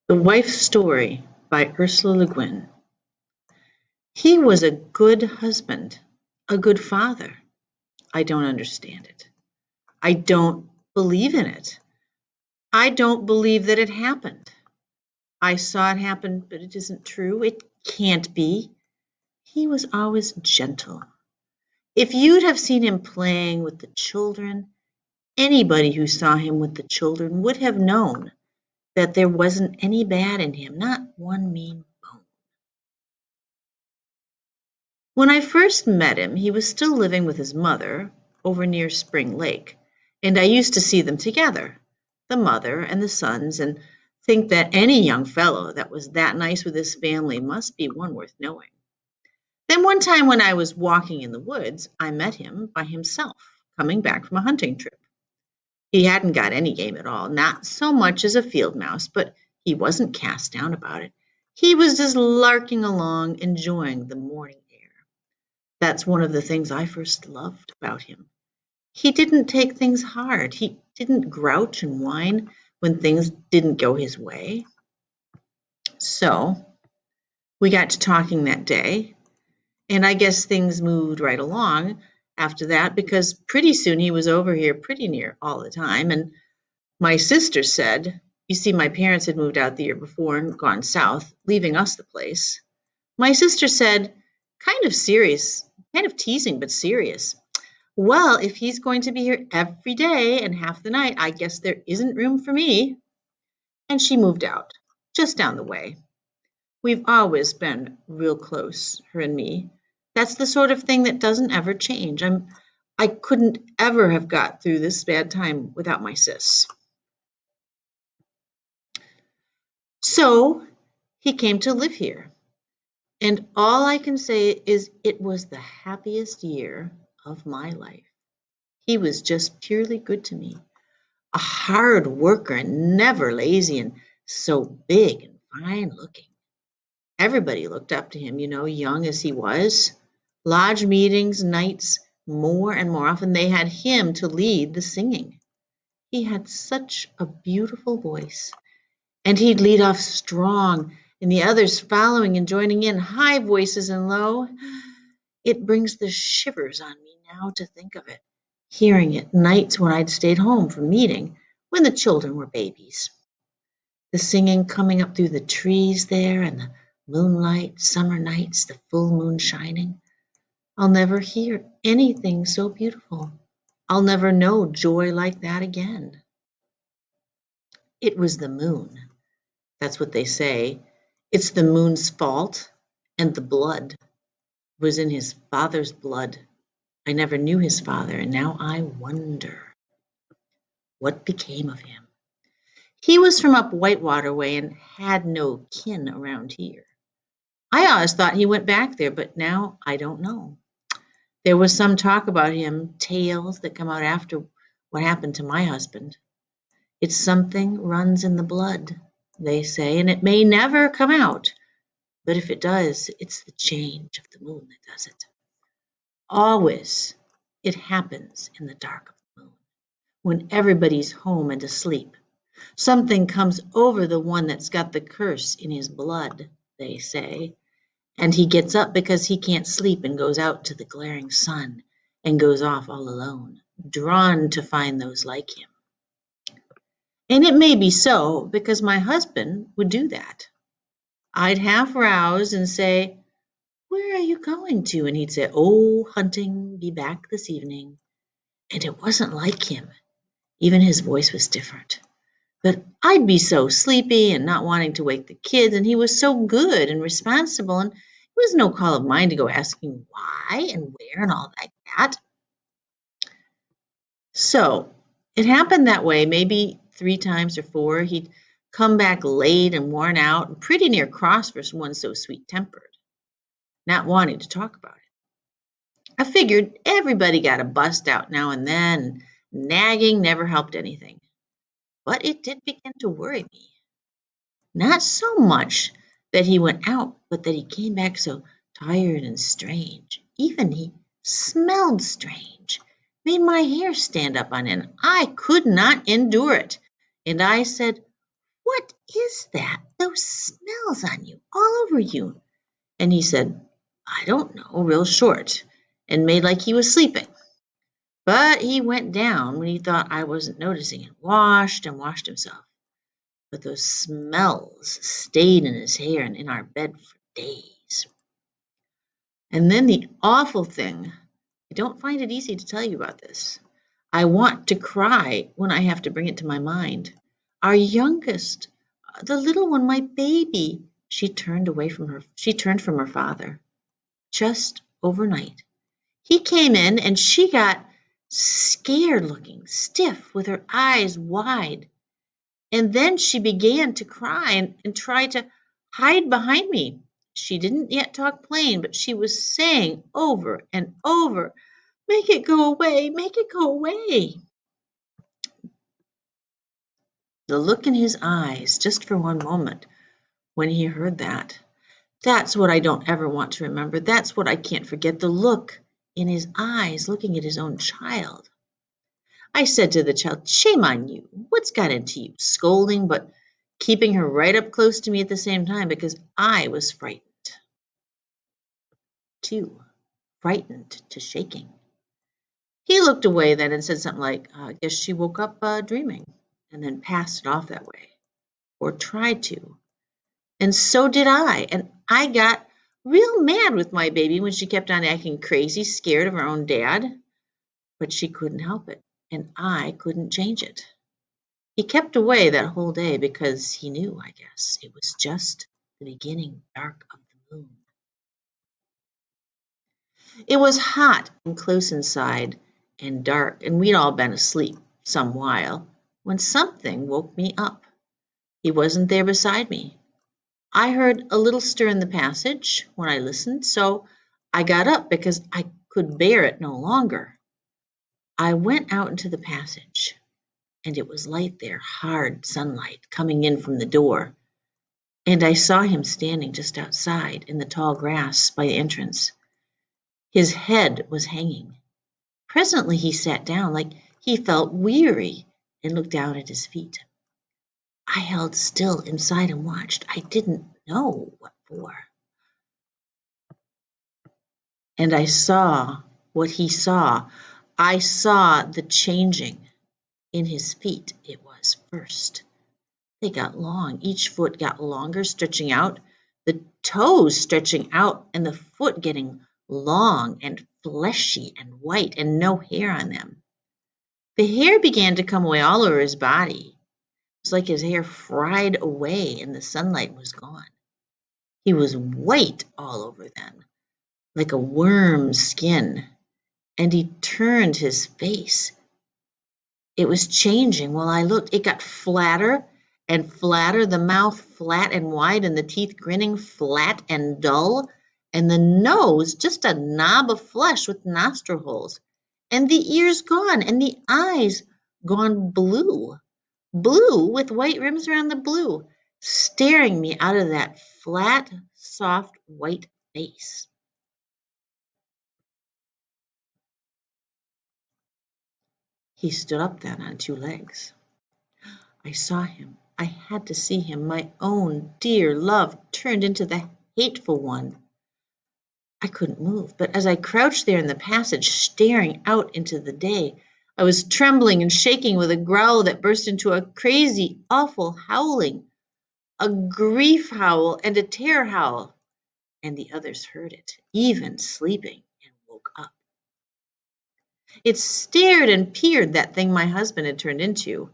The Wife's Story by Ursula Le Guin. He was a good husband, a good father. I don't understand it. I don't believe in it. I don't believe that it happened. I saw it happen, but it isn't true. It can't be. He was always gentle. If you'd have seen him playing with the children, anybody who saw him with the children would have known that there wasn't any bad in him, not one mean bone. When I first met him, he was still living with his mother over near Spring Lake, and I used to see them together, the mother and the sons, and think that any young fellow that was that nice with his family must be one worth knowing. Then one time when I was walking in the woods, I met him by himself, coming back from a hunting trip. He hadn't got any game at all, not so much as a field mouse, but he wasn't cast down about it. He was just larking along, enjoying the morning air. That's one of the things I first loved about him. He didn't take things hard. He didn't grouch and whine when things didn't go his way. So we got to talking that day, and I guess things moved right along after that because pretty soon he was over here pretty near all the time. And my sister said, you see, my parents had moved out the year before and gone south, leaving us the place. My sister said, kind of serious, kind of teasing, but serious, well, if he's going to be here every day and half the night, I guess there isn't room for me. And she moved out, just down the way. We've always been real close, her and me. That's the sort of thing that doesn't ever change. I couldn't ever have got through this bad time without my sis. So he came to live here. And all I can say is it was the happiest year of my life. He was just purely good to me. A hard worker and never lazy and so big and fine looking. Everybody looked up to him, young as he was. Lodge meetings, nights, more and more often, they had him to lead the singing. He had such a beautiful voice, and he'd lead off strong, and the others following and joining in, high voices and low. It brings the shivers on me now to think of it, hearing it nights when I'd stayed home from meeting, when the children were babies. The singing coming up through the trees there and the moonlight, summer nights, the full moon shining. I'll never hear anything so beautiful. I'll never know joy like that again. It was the moon. That's what they say. It's the moon's fault, and the blood was in his father's blood. I never knew his father, and now I wonder what became of him. He was from up Whitewater way and had no kin around here. I always thought he went back there, but now I don't know. There was some talk about him, tales that come out after what happened to my husband. It's something runs in the blood, they say, and it may never come out. But if it does, it's the change of the moon that does it. Always, it happens in the dark of the moon, when everybody's home and asleep. Something comes over the one that's got the curse in his blood, they say, and he gets up because he can't sleep and goes out to the glaring sun and goes off all alone, drawn to find those like him. And it may be so because my husband would do that. I'd half rouse and say, where are you going to? And he'd say, oh, hunting, be back this evening. And it wasn't like him. Even his voice was different. But I'd be so sleepy and not wanting to wake the kids, and he was so good and responsible, and it was no call of mine to go asking why and where and all like that. So it happened that way, maybe 3 times or 4. He'd come back late and worn out and pretty near cross for someone so sweet-tempered, not wanting to talk about it. I figured everybody got a bust out now and then. Nagging never helped anything. But it did begin to worry me. Not so much that he went out, but that he came back so tired and strange. Even he smelled strange, made my hair stand up on end. I could not endure it. And I said, what is that those smells on you, all over you?" And he said, "I don't know," real short, and made like he was sleeping. But he went down when he thought I wasn't noticing and washed himself. But those smells stayed in his hair and in our bed for days. And then the awful thing, I don't find it easy to tell you about this. I want to cry when I have to bring it to my mind. Our youngest, the little one, my baby, she turned from her father just overnight. He came in and she got scared looking, stiff with her eyes wide. And then she began to cry and try to hide behind me. She didn't yet talk plain, but she was saying over and over, "Make it go away, make it go away." The look in his eyes, just for one moment, when he heard that, that's what I don't ever want to remember. That's what I can't forget, the look in his eyes, looking at his own child. I said to the child, "Shame on you. What's got into you?" Scolding, but keeping her right up close to me at the same time because I was frightened too, frightened to shaking. He looked away then and said something like, "I guess she woke up dreaming," and then passed it off that way, or tried to. And so did I. And I got real mad with my baby when she kept on acting crazy, scared of her own dad. But she couldn't help it, and I couldn't change it. He kept away that whole day because he knew, I guess, it was just the beginning dark of the moon. It was hot and close inside and dark, and we'd all been asleep some while when something woke me up. He wasn't there beside me. I heard a little stir in the passage when I listened, so I got up because I could bear it no longer. I went out into the passage, and it was light there, hard sunlight coming in from the door. And I saw him standing just outside in the tall grass by the entrance. His head was hanging. Presently he sat down like he felt weary and looked down at his feet. I held still inside and watched. I didn't know what for. And I saw what he saw. I saw the changing in his feet. It was first. They got long. Each foot got longer, stretching out, the toes stretching out, and the foot getting long and fleshy and white and no hair on them. The hair began to come away all over his body. It was like his hair fried away and the sunlight was gone. He was white all over then, like a worm's skin, and he turned his face. It was changing while I looked. It got flatter and flatter, the mouth flat and wide, and the teeth grinning flat and dull, and the nose just a knob of flesh with nostril holes, and the ears gone, and the eyes gone blue, blue with white rims around the blue, staring me out of that flat, soft, white face. He stood up then on two legs. I saw him. I had to see him. My own dear love turned into the hateful one. I couldn't move, but as I crouched there in the passage, staring out into the day, I was trembling and shaking with a growl that burst into a crazy, awful howling, a grief howl and a terror howl, and the others heard it, even sleeping, and woke up. It stared and peered, that thing my husband had turned into,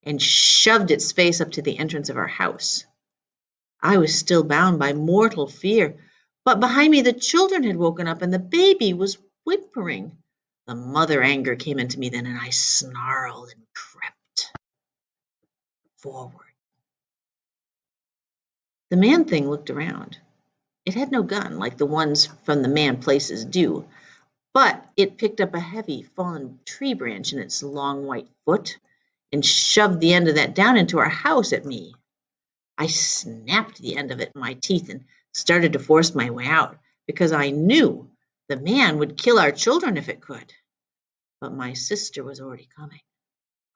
and shoved its face up to the entrance of our house. I was still bound by mortal fear, but behind me the children had woken up and the baby was whimpering. The mother anger came into me then, and I snarled and crept forward. The man thing looked around. It had no gun like the ones from the man places do, but it picked up a heavy fallen tree branch in its long white foot and shoved the end of that down into our house at me. I snapped the end of it in my teeth and started to force my way out because I knew the man would kill our children if it could. But my sister was already coming.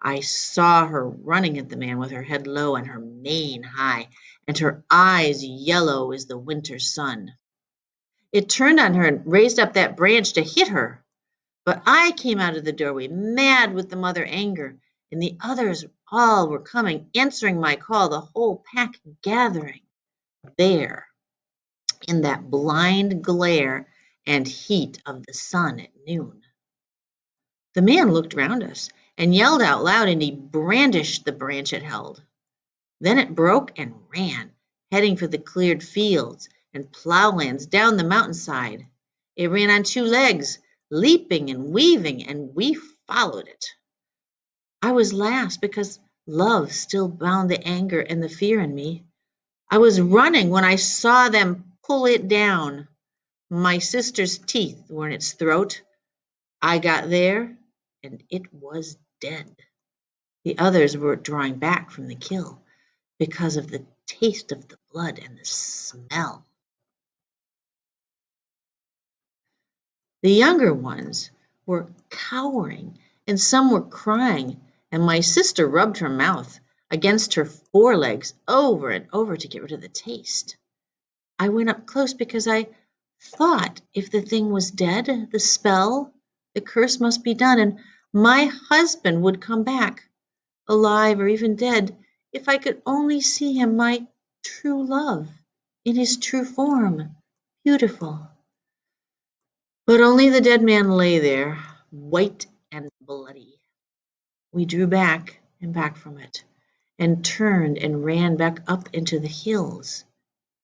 I saw her running at the man with her head low and her mane high, and her eyes yellow as the winter sun. It turned on her and raised up that branch to hit her. But I came out of the doorway, mad with the mother anger, and the others all were coming, answering my call, the whole pack gathering there in that blind glare and heat of the sun at noon. The man looked round us and yelled out loud, and he brandished the branch it held. Then it broke and ran, heading for the cleared fields and plowlands down the mountainside. It ran on two legs, leaping and weaving, and we followed it. I was last because love still bound the anger and the fear in me. I was running when I saw them pull it down. My sister's teeth were in its throat. I got there, and it was dead. The others were drawing back from the kill because of the taste of the blood and the smell. The younger ones were cowering, and some were crying, and my sister rubbed her mouth against her forelegs over and over to get rid of the taste. I went up close because I thought if the thing was dead, the spell, the curse must be done, and my husband would come back, alive or even dead, if I could only see him, my true love, in his true form, beautiful. But only the dead man lay there, white and bloody. We drew back and back from it, and turned and ran back up into the hills,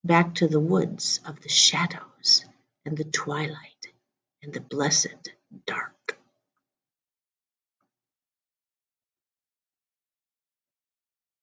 back to the woods of the shadows and the twilight and the blessed dark.